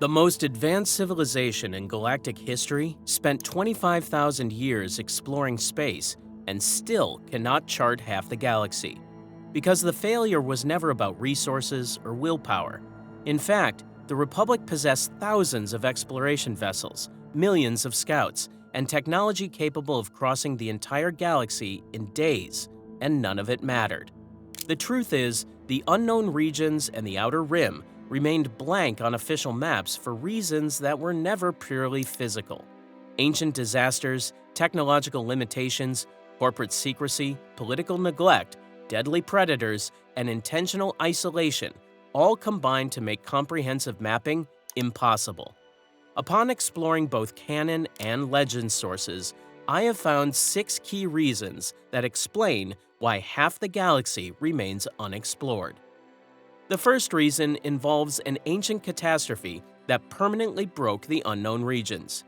The most advanced civilization in galactic history spent 25,000 years exploring space and still cannot chart half the galaxy. Because the failure was never about resources or willpower. In fact, the Republic possessed thousands of exploration vessels, millions of scouts, and technology capable of crossing the entire galaxy in days, and none of it mattered. The truth is, the unknown regions and the Outer Rim remained blank on official maps for reasons that were never purely physical. Ancient disasters, technological limitations, corporate secrecy, political neglect, deadly predators, and intentional isolation all combined to make comprehensive mapping impossible. Upon exploring both Canon and Legends sources, I have found 6 key reasons that explain why half the galaxy remains unexplored. The first reason involves an ancient catastrophe that permanently broke the unknown regions.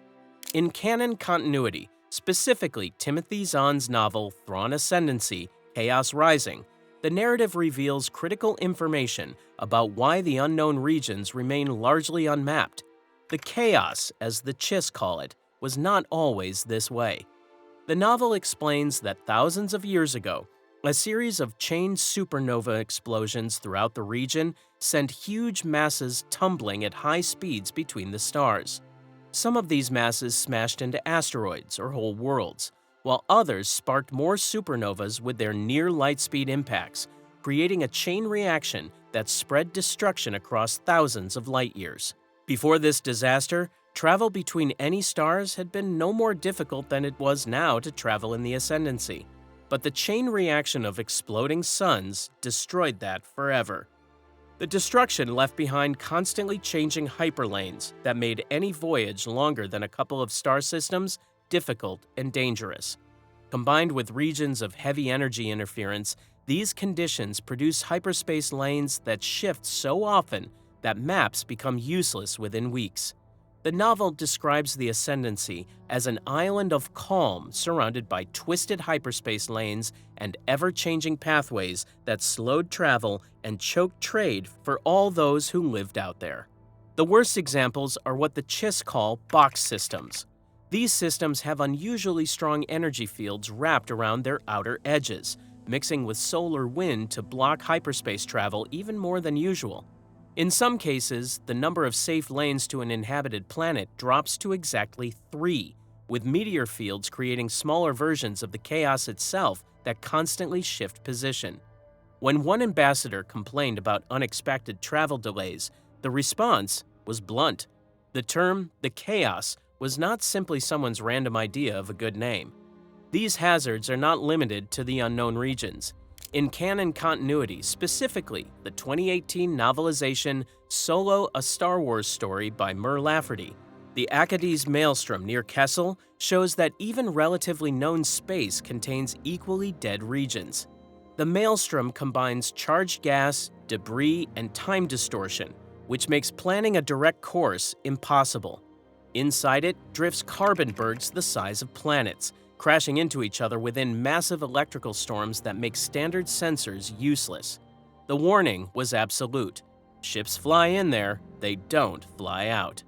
In canon continuity, specifically Timothy Zahn's novel Thrawn Ascendancy, Chaos Rising, the narrative reveals critical information about why the unknown regions remain largely unmapped. The chaos, as the Chiss call it, was not always this way. The novel explains that thousands of years ago, a series of chained supernova explosions throughout the region sent huge masses tumbling at high speeds between the stars. Some of these masses smashed into asteroids or whole worlds, while others sparked more supernovas with their near-light-speed impacts, creating a chain reaction that spread destruction across thousands of light-years. Before this disaster, travel between any stars had been no more difficult than it was now to travel in the Ascendancy. But the chain reaction of exploding suns destroyed that forever. The destruction left behind constantly changing hyperlanes that made any voyage longer than a couple of star systems difficult and dangerous. Combined with regions of heavy energy interference, these conditions produce hyperspace lanes that shift so often that maps become useless within weeks. The novel describes the Ascendancy as an island of calm surrounded by twisted hyperspace lanes and ever-changing pathways that slowed travel and choked trade for all those who lived out there. The worst examples are what the Chiss call box systems. These systems have unusually strong energy fields wrapped around their outer edges, mixing with solar wind to block hyperspace travel even more than usual. In some cases, the number of safe lanes to an inhabited planet drops to exactly 3, with meteor fields creating smaller versions of the chaos itself that constantly shift position. When one ambassador complained about unexpected travel delays, the response was blunt. The term, the chaos, was not simply someone's random idea of a good name. These hazards are not limited to the unknown regions. In canon continuity, specifically the 2018 novelization Solo: A Star Wars Story by Mur Lafferty, the Acades Maelstrom near Kessel shows that even relatively known space contains equally dead regions. The Maelstrom combines charged gas, debris, and time distortion, which makes planning a direct course impossible. Inside it drifts carbon bergs the size of planets, crashing into each other within massive electrical storms that make standard sensors useless. The warning was absolute. Ships fly in there, they don't fly out.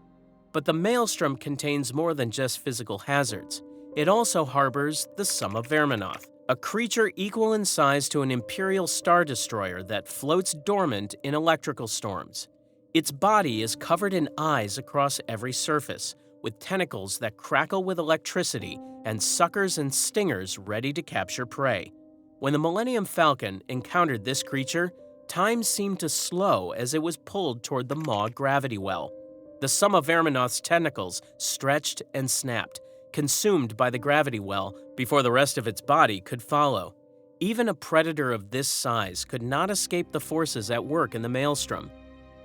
But the Maelstrom contains more than just physical hazards. It also harbors the Sum of Verminoth, a creature equal in size to an Imperial Star Destroyer that floats dormant in electrical storms. Its body is covered in eyes across every surface, with tentacles that crackle with electricity and suckers and stingers ready to capture prey. When the Millennium Falcon encountered this creature, time seemed to slow as it was pulled toward the Maw gravity well. The Sum of Verminoth's tentacles stretched and snapped, consumed by the gravity well before the rest of its body could follow. Even a predator of this size could not escape the forces at work in the Maelstrom.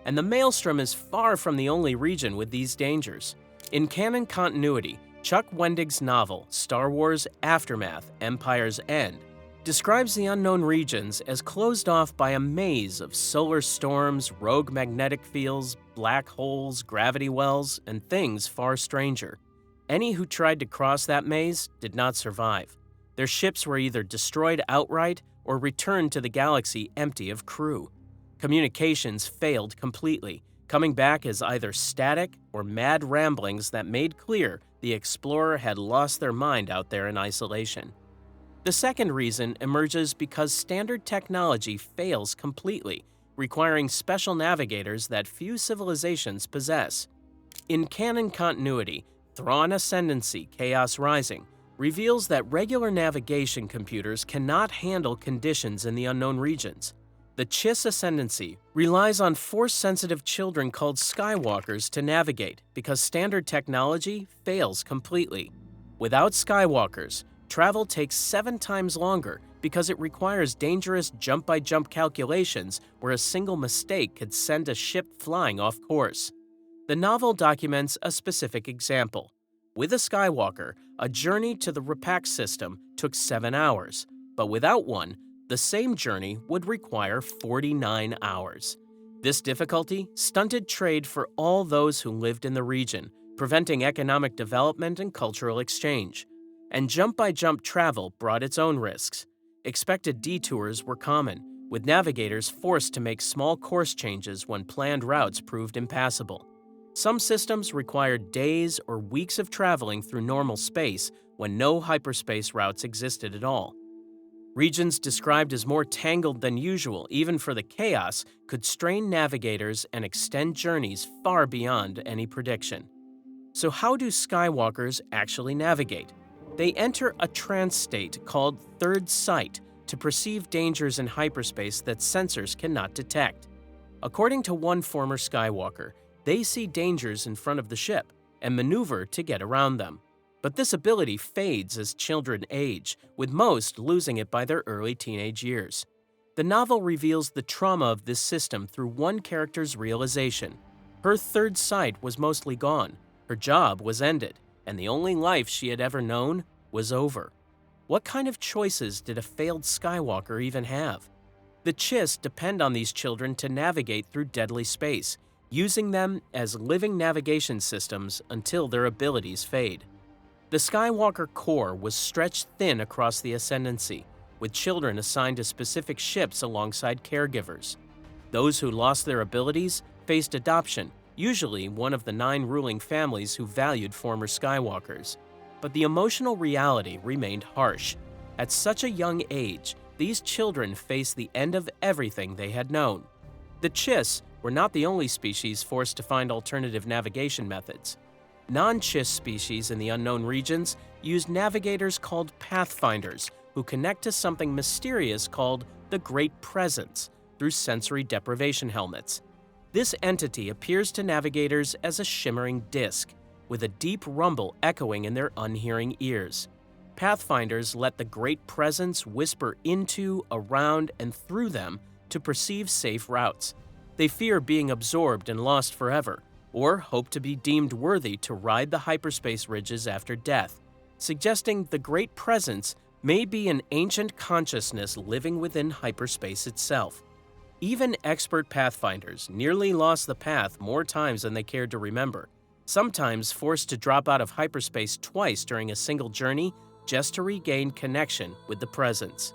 And the Maelstrom is far from the only region with these dangers. In canon continuity, Chuck Wendig's novel, Star Wars Aftermath: Empire's End, describes the unknown regions as closed off by a maze of solar storms, rogue magnetic fields, black holes, gravity wells, and things far stranger. Any who tried to cross that maze did not survive. Their ships were either destroyed outright or returned to the galaxy empty of crew. Communications failed completely, coming back as either static or mad ramblings that made clear the explorer had lost their mind out there in isolation. The second reason emerges because standard technology fails completely, requiring special navigators that few civilizations possess. In canon continuity, Thrawn Ascendancy Chaos Rising reveals that regular navigation computers cannot handle conditions in the unknown regions. The Chiss Ascendancy relies on Force-sensitive children called Skywalkers to navigate because standard technology fails completely. Without Skywalkers, travel takes 7 times longer because it requires dangerous jump-by-jump calculations where a single mistake could send a ship flying off course. The novel documents a specific example. With a Skywalker, a journey to the Repack system took 7 hours, but without one, the same journey would require 49 hours. This difficulty stunted trade for all those who lived in the region, preventing economic development and cultural exchange. And jump-by-jump travel brought its own risks. Expected detours were common, with navigators forced to make small course changes when planned routes proved impassable. Some systems required days or weeks of traveling through normal space when no hyperspace routes existed at all. Regions described as more tangled than usual, even for the chaos, could strain navigators and extend journeys far beyond any prediction. So how do Skywalkers actually navigate? They enter a trance state called third sight to perceive dangers in hyperspace that sensors cannot detect. According to one former Skywalker, they see dangers in front of the ship and maneuver to get around them. But this ability fades as children age, with most losing it by their early teenage years. The novel reveals the trauma of this system through one character's realization. Her third sight was mostly gone, her job was ended, and the only life she had ever known was over. What kind of choices did a failed Skywalker even have? The Chiss depend on these children to navigate through deadly space, using them as living navigation systems until their abilities fade. The Skywalker core was stretched thin across the Ascendancy, with children assigned to specific ships alongside caregivers. Those who lost their abilities faced adoption, usually one of the 9 ruling families who valued former Skywalkers. But the emotional reality remained harsh. At such a young age, these children faced the end of everything they had known. The Chiss were not the only species forced to find alternative navigation methods. Non-Chiss species in the unknown regions use navigators called pathfinders, who connect to something mysterious called the Great Presence through sensory deprivation helmets. This entity appears to navigators as a shimmering disk, with a deep rumble echoing in their unhearing ears. Pathfinders let the Great Presence whisper into, around, and through them to perceive safe routes. They fear being absorbed and lost forever, or hope to be deemed worthy to ride the hyperspace ridges after death, suggesting the Great Presence may be an ancient consciousness living within hyperspace itself. Even expert pathfinders nearly lost the path more times than they cared to remember, sometimes forced to drop out of hyperspace twice during a single journey just to regain connection with the Presence.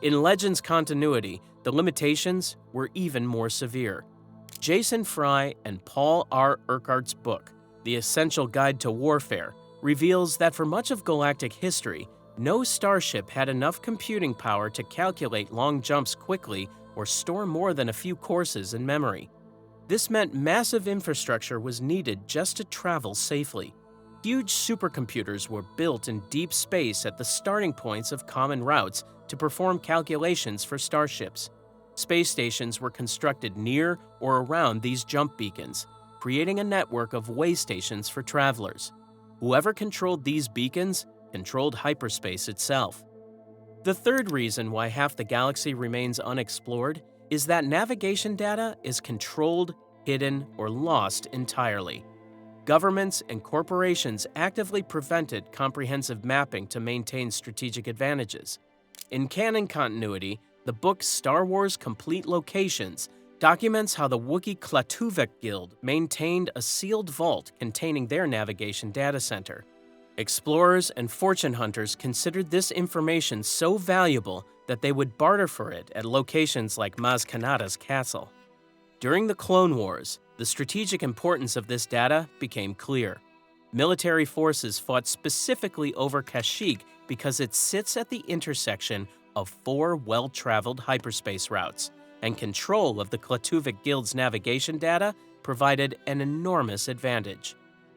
In Legends continuity, the limitations were even more severe. Jason Fry and Paul R. Urquhart's book, The Essential Guide to Warfare, reveals that for much of galactic history, no starship had enough computing power to calculate long jumps quickly or store more than a few courses in memory. This meant massive infrastructure was needed just to travel safely. Huge supercomputers were built in deep space at the starting points of common routes to perform calculations for starships. Space stations were constructed near or around these jump beacons, creating a network of way stations for travelers. Whoever controlled these beacons controlled hyperspace itself. The third reason why half the galaxy remains unexplored is that navigation data is controlled, hidden, or lost entirely. Governments and corporations actively prevented comprehensive mapping to maintain strategic advantages. In canon continuity, the book Star Wars Complete Locations documents how the Wookiee Klatuvek Guild maintained a sealed vault containing their navigation data center. Explorers and fortune hunters considered this information so valuable that they would barter for it at locations like Maz Kanata's castle. During the Clone Wars, the strategic importance of this data became clear. Military forces fought specifically over Kashyyyk because it sits at the intersection of 4 well-traveled hyperspace routes, and control of the Klatuvik Guild's navigation data provided an enormous advantage.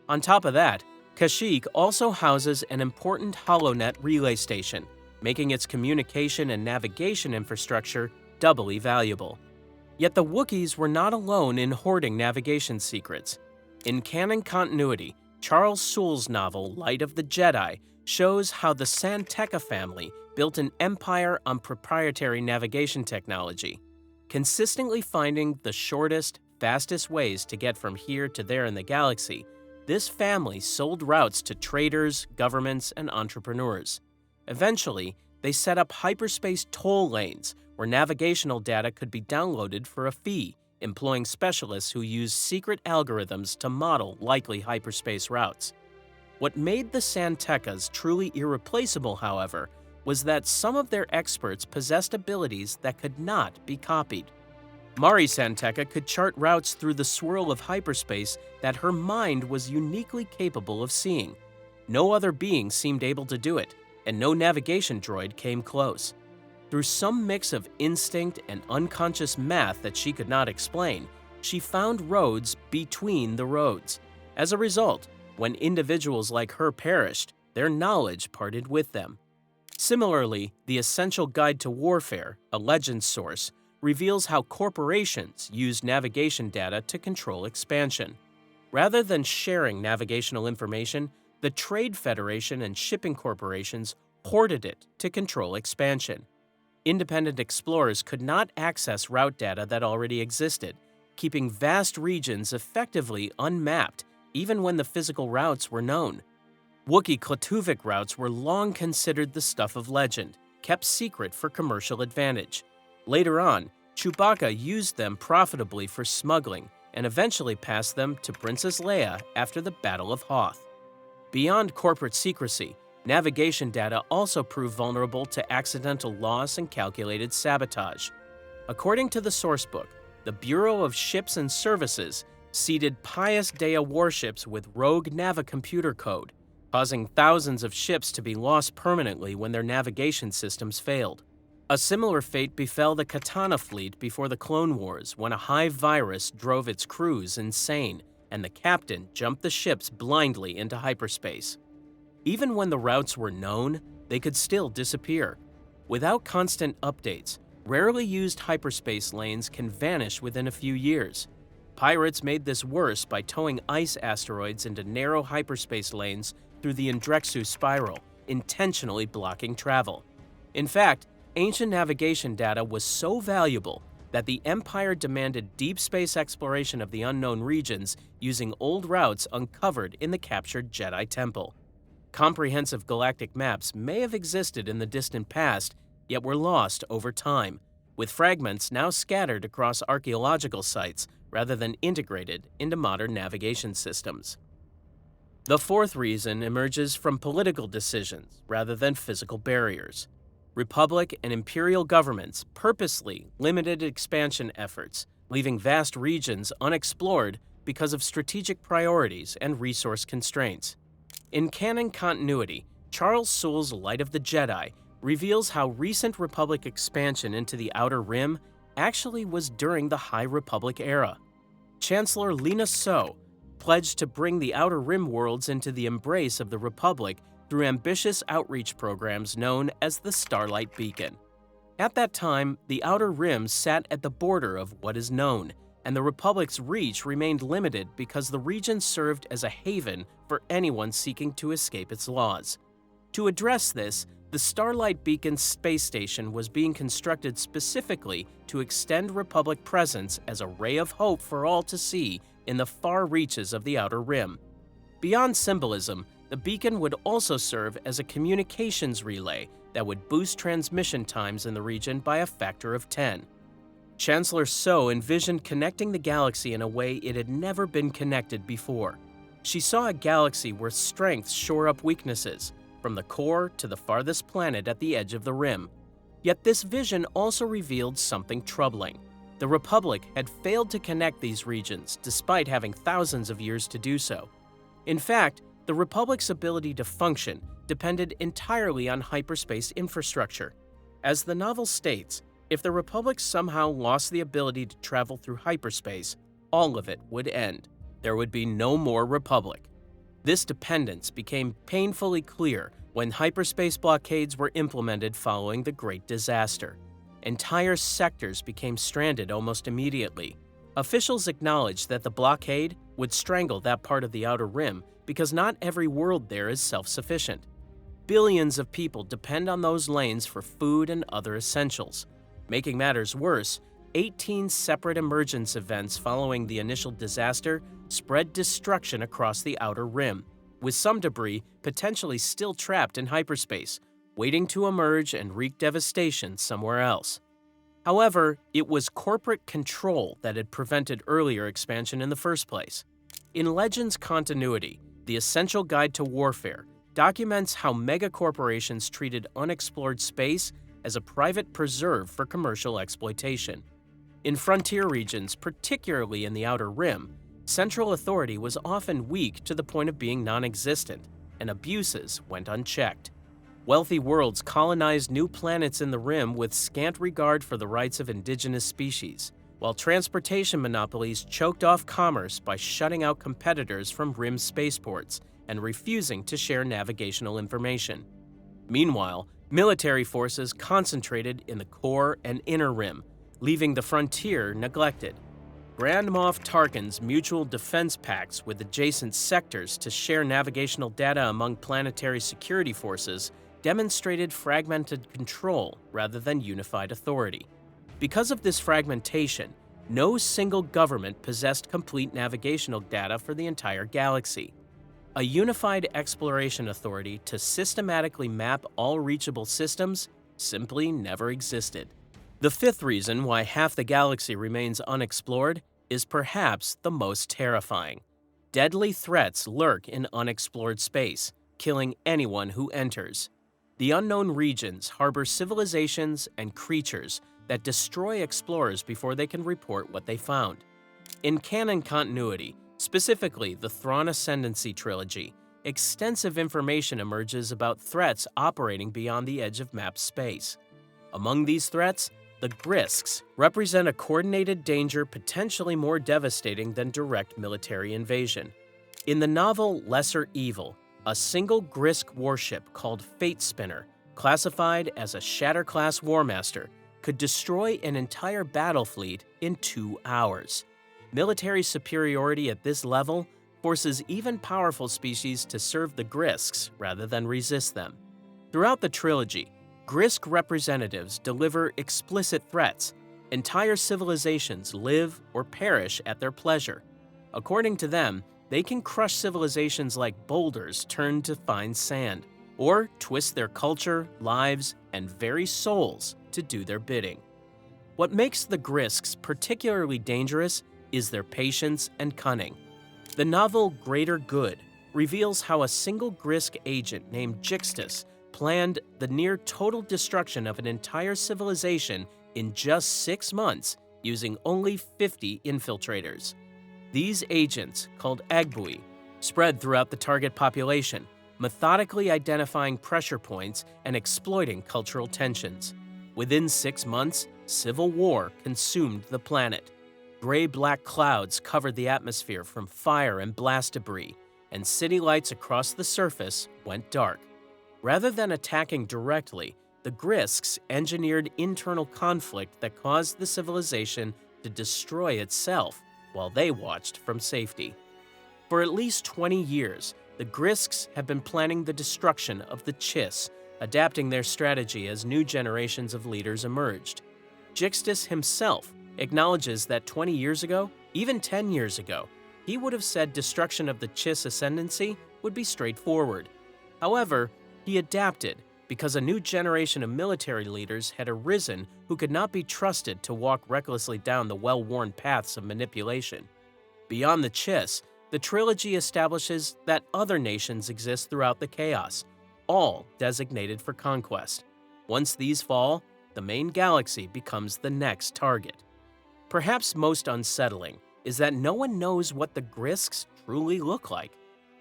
On top of that, Kashyyyk also houses an important HoloNet relay station, making its communication and navigation infrastructure doubly valuable. Yet the Wookiees were not alone in hoarding navigation secrets. In canon continuity, Charles Soule's novel Light of the Jedi shows how the San Tekka family built an empire on proprietary navigation technology. Consistently finding the shortest, fastest ways to get from here to there in the galaxy, this family sold routes to traders, governments, and entrepreneurs. Eventually, they set up hyperspace toll lanes where navigational data could be downloaded for a fee, employing specialists who used secret algorithms to model likely hyperspace routes. What made the San Tekkas truly irreplaceable, however, was that some of their experts possessed abilities that could not be copied. Mari San Tekka could chart routes through the swirl of hyperspace that her mind was uniquely capable of seeing. No other being seemed able to do it, and no navigation droid came close. Through some mix of instinct and unconscious math that she could not explain, she found roads between the roads. As a result, when individuals like her perished, their knowledge parted with them. Similarly, the Essential Guide to Warfare, a Legends source, reveals how corporations use navigation data to control expansion. Rather than sharing navigational information, the Trade Federation and shipping corporations hoarded it to control expansion. Independent explorers could not access route data that already existed, keeping vast regions effectively unmapped even when the physical routes were known. Wookiee Klatuvik routes were long considered the stuff of legend, kept secret for commercial advantage. Later on, Chewbacca used them profitably for smuggling and eventually passed them to Princess Leia after the Battle of Hoth. Beyond corporate secrecy, navigation data also proved vulnerable to accidental loss and calculated sabotage. According to the sourcebook, the Bureau of Ships and Services seeded Pius Dea warships with rogue navicomputer code, causing thousands of ships to be lost permanently when their navigation systems failed. A similar fate befell the Katana fleet before the Clone Wars when a hive virus drove its crews insane and the captain jumped the ships blindly into hyperspace. Even when the routes were known, they could still disappear. Without constant updates, rarely used hyperspace lanes can vanish within a few years. Pirates made this worse by towing ice asteroids into narrow hyperspace lanes through the Andrexu spiral, intentionally blocking travel. In fact, ancient navigation data was so valuable that the Empire demanded deep space exploration of the unknown regions using old routes uncovered in the captured Jedi Temple. Comprehensive galactic maps may have existed in the distant past, yet were lost over time, with fragments now scattered across archaeological sites rather than integrated into modern navigation systems. The fourth reason emerges from political decisions rather than physical barriers. Republic and imperial governments purposely limited expansion efforts, leaving vast regions unexplored because of strategic priorities and resource constraints. In canon continuity, Charles Soule's Light of the Jedi reveals how recent Republic expansion into the Outer Rim actually was during the High Republic era. Chancellor Lina So pledged to bring the Outer Rim worlds into the embrace of the Republic through ambitious outreach programs known as the Starlight Beacon. At that time, the Outer Rim sat at the border of what is known, and the Republic's reach remained limited because the region served as a haven for anyone seeking to escape its laws. To address this, the Starlight Beacon space station was being constructed specifically to extend Republic presence as a ray of hope for all to see in the far reaches of the Outer Rim. Beyond symbolism, the beacon would also serve as a communications relay that would boost transmission times in the region by a factor of 10. Chancellor So envisioned connecting the galaxy in a way it had never been connected before. She saw a galaxy where strengths shore up weaknesses, from the core to the farthest planet at the edge of the rim. Yet this vision also revealed something troubling. The Republic had failed to connect these regions despite having thousands of years to do so. In fact, the Republic's ability to function depended entirely on hyperspace infrastructure. As the novel states, if the Republic somehow lost the ability to travel through hyperspace, all of it would end. There would be no more Republic. This dependence became painfully clear when hyperspace blockades were implemented following the Great Disaster. Entire sectors became stranded almost immediately. Officials acknowledged that the blockade would strangle that part of the Outer Rim because not every world there is self-sufficient. Billions of people depend on those lanes for food and other essentials. Making matters worse, 18 separate emergence events following the initial disaster spread destruction across the Outer Rim, with some debris potentially still trapped in hyperspace, waiting to emerge and wreak devastation somewhere else. However, it was corporate control that had prevented earlier expansion in the first place. In Legends Continuity, the essential guide to warfare documents how megacorporations treated unexplored space as a private preserve for commercial exploitation. In frontier regions, particularly in the Outer Rim, central authority was often weak to the point of being non-existent, and abuses went unchecked. Wealthy worlds colonized new planets in the Rim with scant regard for the rights of indigenous species, while transportation monopolies choked off commerce by shutting out competitors from Rim spaceports and refusing to share navigational information. Meanwhile, military forces concentrated in the core and inner Rim, leaving the frontier neglected. Grand Moff Tarkin's mutual defense pacts with adjacent sectors to share navigational data among planetary security forces demonstrated fragmented control rather than unified authority. Because of this fragmentation, no single government possessed complete navigational data for the entire galaxy. A unified exploration authority to systematically map all reachable systems simply never existed. The fifth reason why half the galaxy remains unexplored is perhaps the most terrifying. Deadly threats lurk in unexplored space, killing anyone who enters. The unknown regions harbor civilizations and creatures that destroy explorers before they can report what they found. In canon continuity, specifically the Thrawn Ascendancy trilogy, extensive information emerges about threats operating beyond the edge of mapped space. Among these threats, the Grysks represent a coordinated danger potentially more devastating than direct military invasion. In the novel Lesser Evil, a single Grysk warship called Fate Spinner, classified as a Shatter-class Warmaster, could destroy an entire battle fleet in 2 hours. Military superiority at this level forces even powerful species to serve the Grysks rather than resist them. Throughout the trilogy, Grysk representatives deliver explicit threats. Entire civilizations live or perish at their pleasure. According to them, they can crush civilizations like boulders turned to fine sand, or twist their culture, lives, and very souls to do their bidding. What makes the Grysks particularly dangerous is their patience and cunning. The novel Greater Good reveals how a single Grysk agent named Chiss planned the near-total destruction of an entire civilization in just 6 months using only 50 infiltrators. These agents, called Agbui, spread throughout the target population, methodically identifying pressure points and exploiting cultural tensions. Within 6 months, civil war consumed the planet. Gray-black clouds covered the atmosphere from fire and blast debris, and city lights across the surface went dark. Rather than attacking directly, the Grysks engineered internal conflict that caused the civilization to destroy itself while they watched from safety. For at least 20 years, the Grysks have been planning the destruction of the Chiss, adapting their strategy as new generations of leaders emerged. Chiss himself acknowledges that 20 years ago, even 10 years ago, he would have said destruction of the Chiss ascendancy would be straightforward. However, he adapted because a new generation of military leaders had arisen who could not be trusted to walk recklessly down the well-worn paths of manipulation. Beyond the Chiss, the trilogy establishes that other nations exist throughout the chaos, all designated for conquest. Once these fall, the main galaxy becomes the next target. Perhaps most unsettling is that no one knows what the Grysks truly look like.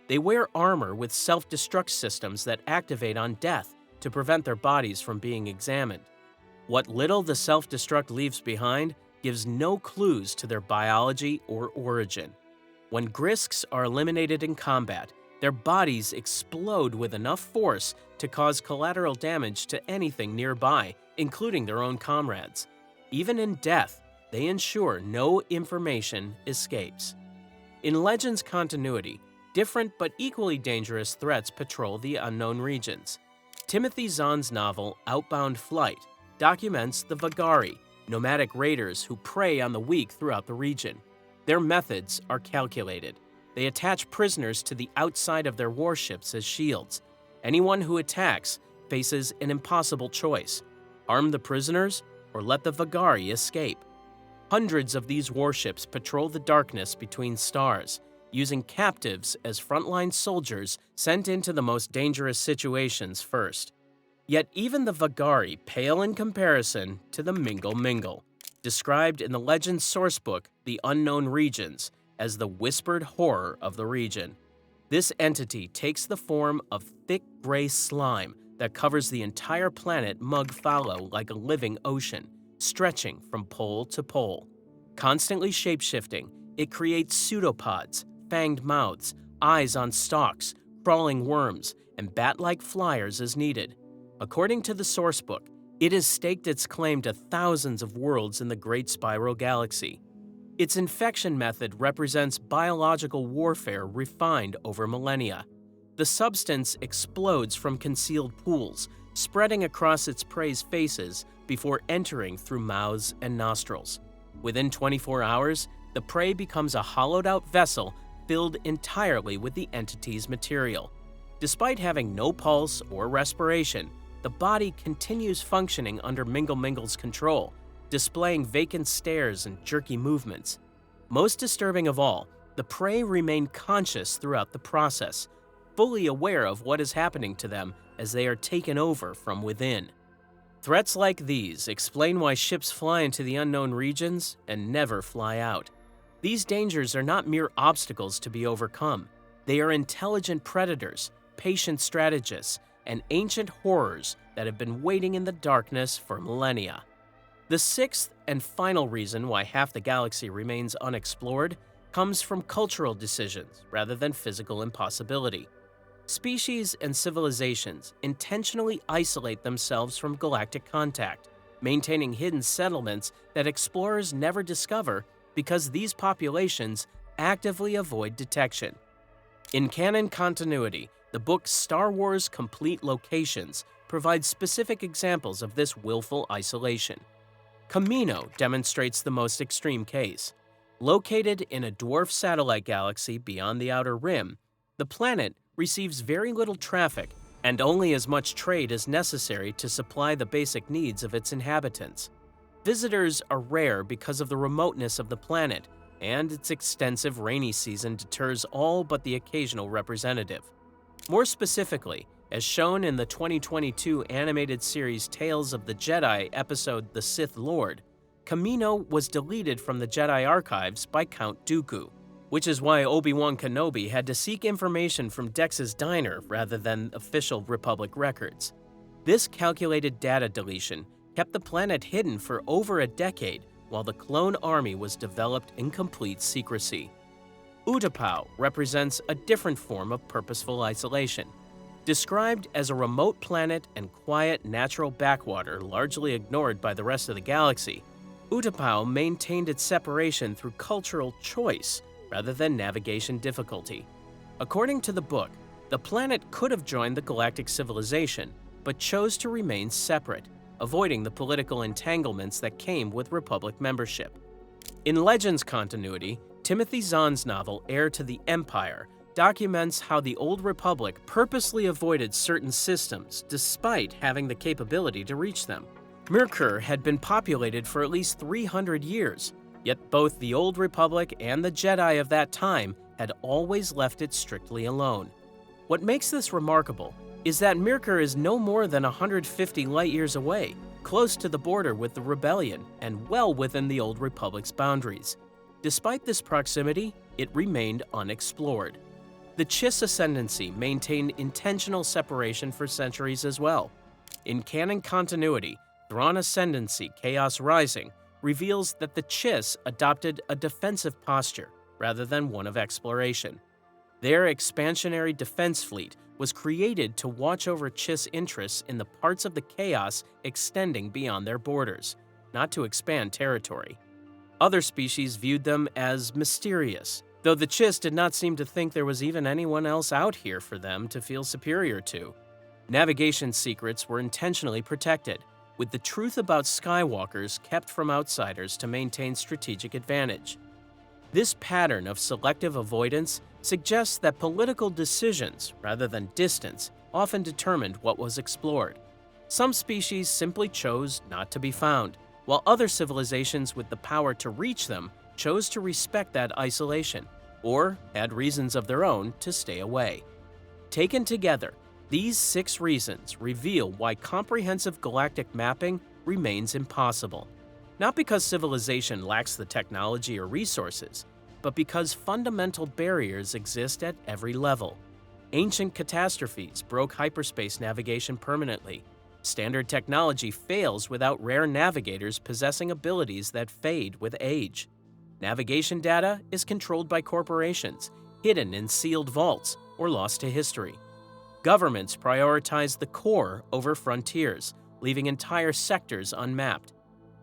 They wear armor with self-destruct systems that activate on death to prevent their bodies from being examined. What little the self-destruct leaves behind gives no clues to their biology or origin. When Grysks are eliminated in combat, their bodies explode with enough force to cause collateral damage to anything nearby, including their own comrades. Even in death, they ensure no information escapes. In Legends continuity, different but equally dangerous threats patrol the unknown regions. Timothy Zahn's novel Outbound Flight documents the Vagari, nomadic raiders who prey on the weak throughout the region. Their methods are calculated. They attach prisoners to the outside of their warships as shields. Anyone who attacks faces an impossible choice: harm the prisoners or let the Vagari escape. Hundreds of these warships patrol the darkness between stars, using captives as frontline soldiers sent into the most dangerous situations first. Yet even the Vagari pale in comparison to the Mnggal-Mnggal, described in the Legends sourcebook The Unknown Regions as the whispered horror of the region. This entity takes the form of thick gray slime that covers the entire planet Mngfalo like a living ocean, stretching from pole to pole. Constantly shape-shifting, it creates pseudopods, fanged mouths, eyes on stalks, crawling worms, and bat-like flyers as needed. According to the sourcebook, it has staked its claim to thousands of worlds in the Great Spiral Galaxy. Its infection method represents biological warfare refined over millennia. The substance explodes from concealed pools, spreading across its prey's faces before entering through mouths and nostrils. Within 24 hours, the prey becomes a hollowed-out vessel filled entirely with the entity's material. Despite having no pulse or respiration, the body continues functioning under Mnggal-Mnggal's control, displaying vacant stares and jerky movements. Most disturbing of all, the prey remain conscious throughout the process, fully aware of what is happening to them as they are taken over from within. Threats like these explain why ships fly into the unknown regions and never fly out. These dangers are not mere obstacles to be overcome. They are intelligent predators, patient strategists, and ancient horrors that have been waiting in the darkness for millennia. The sixth and final reason why half the galaxy remains unexplored comes from cultural decisions rather than physical impossibility. Species and civilizations intentionally isolate themselves from galactic contact, maintaining hidden settlements that explorers never discover because these populations actively avoid detection. In canon continuity, the book Star Wars Complete Locations provides specific examples of this willful isolation. Camino demonstrates the most extreme case. Located in a dwarf satellite galaxy beyond the outer rim, the planet receives very little traffic and only as much trade as necessary to supply the basic needs of its inhabitants. Visitors are rare because of the remoteness of the planet, and its extensive rainy season deters all but the occasional representative. More specifically, as shown in the 2022 animated series Tales of the Jedi episode The Sith Lord, Camino was deleted from the Jedi archives by Count Dooku, which is why Obi-Wan Kenobi had to seek information from Dex's diner rather than official Republic records. This calculated data deletion kept the planet hidden for over a decade while the clone army was developed in complete secrecy. Utapau represents a different form of purposeful isolation. Described as a remote planet and quiet natural backwater largely ignored by the rest of the galaxy, Utapau maintained its separation through cultural choice rather than navigation difficulty. According to the book, the planet could have joined the galactic civilization, but chose to remain separate, avoiding the political entanglements that came with Republic membership. In Legends continuity, Timothy Zahn's novel Heir to the Empire documents how the Old Republic purposely avoided certain systems despite having the capability to reach them. Mirkur had been populated for at least 300 years, yet both the Old Republic and the Jedi of that time had always left it strictly alone. What makes this remarkable is that Mirkur is no more than 150 light-years away, close to the border with the rebellion and well within the Old Republic's boundaries. Despite this proximity, it remained unexplored. The Chiss ascendancy maintained intentional separation for centuries as well. In canon continuity, Thrawn Ascendancy Chaos Rising reveals that the Chiss adopted a defensive posture rather than one of exploration. Their expansionary defense fleet was created to watch over Chiss interests in the parts of the chaos extending beyond their borders, not to expand territory. Other species viewed them as mysterious, though the Chiss did not seem to think there was even anyone else out here for them to feel superior to. Navigation secrets were intentionally protected, with the truth about Skywalkers kept from outsiders to maintain strategic advantage. This pattern of selective avoidance suggests that political decisions, rather than distance, often determined what was explored. Some species simply chose not to be found, while other civilizations with the power to reach them chose to respect that isolation, or had reasons of their own to stay away. Taken together, these 6 reasons reveal why comprehensive galactic mapping remains impossible. Not because civilization lacks the technology or resources, but because fundamental barriers exist at every level. Ancient catastrophes broke hyperspace navigation permanently. Standard technology fails without rare navigators possessing abilities that fade with age. Navigation data is controlled by corporations, hidden in sealed vaults, or lost to history. Governments prioritize the core over frontiers, leaving entire sectors unmapped.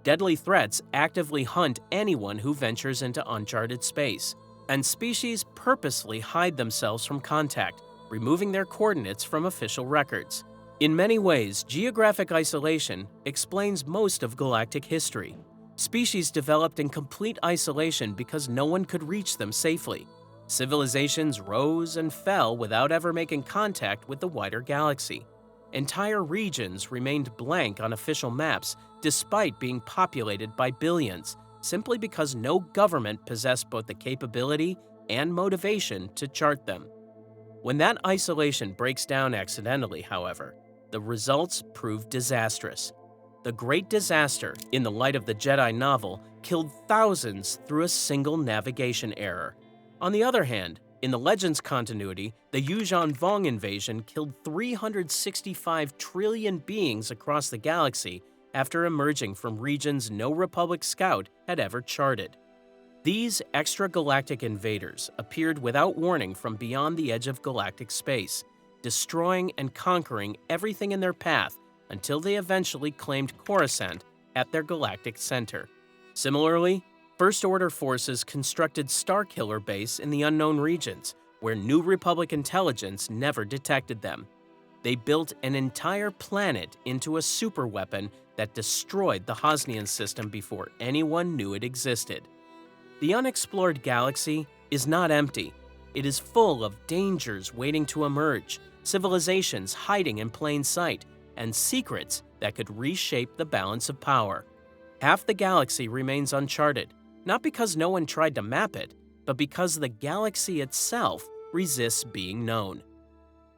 Deadly threats actively hunt anyone who ventures into uncharted space, and species purposely hide themselves from contact, removing their coordinates from official records. In many ways, geographic isolation explains most of galactic history. Species developed in complete isolation because no one could reach them safely. Civilizations rose and fell without ever making contact with the wider galaxy. Entire regions remained blank on official maps despite being populated by billions, simply because no government possessed both the capability and motivation to chart them. When that isolation breaks down accidentally, however, the results prove disastrous. The Great Disaster, in the light of the Jedi novel, killed thousands through a single navigation error. On the other hand, in the Legends continuity, the Yuuzhan Vong invasion killed 365 trillion beings across the galaxy after emerging from regions no Republic scout had ever charted. These extragalactic invaders appeared without warning from beyond the edge of galactic space, destroying and conquering everything in their path until they eventually claimed Coruscant at their galactic center. Similarly, First Order forces constructed Starkiller Base in the unknown regions, where New Republic intelligence never detected them. They built an entire planet into a superweapon that destroyed the Hosnian system before anyone knew it existed. The unexplored galaxy is not empty. It is full of dangers waiting to emerge, civilizations hiding in plain sight, and secrets that could reshape the balance of power. Half the galaxy remains uncharted, not because no one tried to map it, but because the galaxy itself resists being known.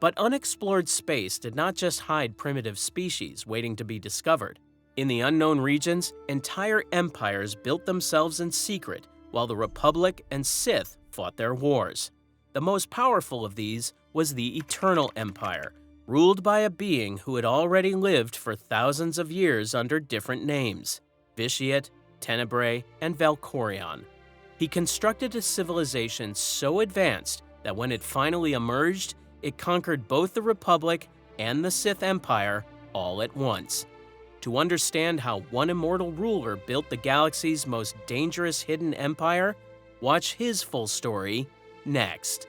But unexplored space did not just hide primitive species waiting to be discovered. In the unknown regions, entire empires built themselves in secret while the Republic and Sith fought their wars. The most powerful of these was the Eternal Empire, ruled by a being who had already lived for thousands of years under different names: Vitiate, Tenebrae, and Valkorion. He constructed a civilization so advanced that when it finally emerged, it conquered both the Republic and the Sith Empire all at once. To understand how one immortal ruler built the galaxy's most dangerous hidden empire, watch his full story next.